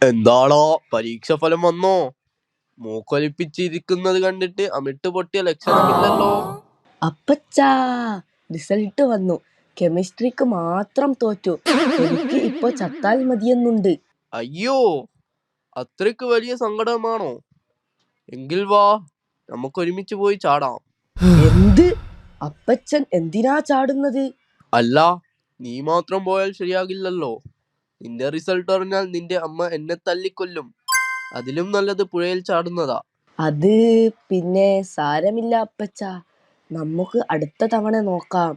എന്താടോ പരീക്ഷ ഫലം വന്നോ? മൂക്കൊലിപ്പിച്ചിരിക്കുന്നത് കണ്ടിട്ട് അമിട്ട് പൊട്ടിയ ലക്ഷണമില്ലല്ലോ. അപ്പച്ചാ, റിസൾട്ട് വന്നു. കെമിസ്ട്രിക്ക് മാത്രം തോറ്റു. എനിക്ക് ഇപ്പൊ ചത്താൽ മതിയെന്നുണ്ട്. അയ്യോ, അത്രയ്ക്ക് വലിയ സങ്കടമാണോ? എങ്കിൽ വാ, നമുക്കൊരുമിച്ച് പോയി ചാടാം. എന്ത്? അപ്പച്ചൻ എന്തിനാ ചാടുന്നത്? അല്ല, നീ മാത്രം പോയാൽ ശരിയാകില്ലല്ലോ. നിന്റെ റിസൾട്ട് അറിഞ്ഞാൽ നിന്റെ അമ്മ എന്നെ തല്ലിക്കൊല്ലും. അതിലും നല്ലത് പുഴയിൽ ചാടുന്നതാ. അത് പിന്നെ സാരമില്ല അപ്പച്ചാ, നമുക്ക് അടുത്ത തവണ നോക്കാം.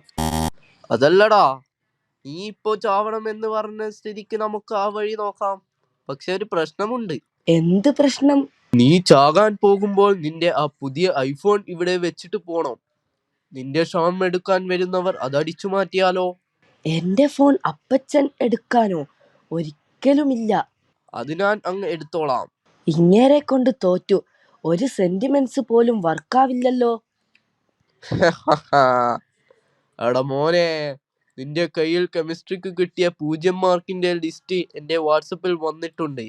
അതല്ലടാ, നീ ഇപ്പോ ചാവണം എന്ന് പറഞ്ഞ സ്ഥിതിക്ക് നമുക്ക് ആ വഴി നോക്കാം. പക്ഷെ ഒരു പ്രശ്നമുണ്ട്. എന്ത് പ്രശ്നം? നീ ചാകാൻ പോകുമ്പോൾ നിന്റെ ആ പുതിയ ഐഫോൺ ഇവിടെ വെച്ചിട്ട് പോണം. നിന്റെ ക്ഷമം എടുക്കാൻ വരുന്നവർ അതടിച്ചു മാറ്റിയാലോ? എന്റെ ഫോൺ അപ്പച്ചൻ എടുക്കാനോ? ഒരിക്കലുമില്ല. അത് ഞാൻ അങ്ങ് എടുത്തോളാം. ഇങ്ങേരെ കൊണ്ട് തോറ്റു. ഒരു സെന്റിമെന്റ്സ് പോലും വർക്കാവില്ലല്ലോ. എടാ മോനെ, നിന്റെ കയ്യിൽ കെമിസ്ട്രിക്ക് കിട്ടിയ 0 മാർക്കിന്റെ ലിസ്റ്റ് എന്റെ വാട്സപ്പിൽ വന്നിട്ടുണ്ട്.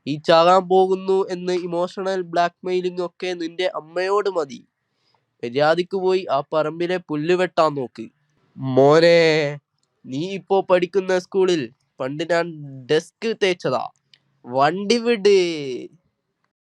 ഈ ചാകാൻ പോകുന്നു എന്ന് ഇമോഷണൽ ബ്ലാക്ക് മെയിലിംഗ് ഒക്കെ നിന്റെ അമ്മയോട് മതി. മര്യാദക്ക് പോയി ആ പറമ്പിലെ പുല്ല് വെട്ടാൻ നോക്ക്. മോനെ, നീ ഇപ്പോ പഠിക്കുന്ന സ്കൂളിൽ പണ്ട് ഞാൻ ഡെസ്ക് തേച്ചതാ. വണ്ടി വിട്.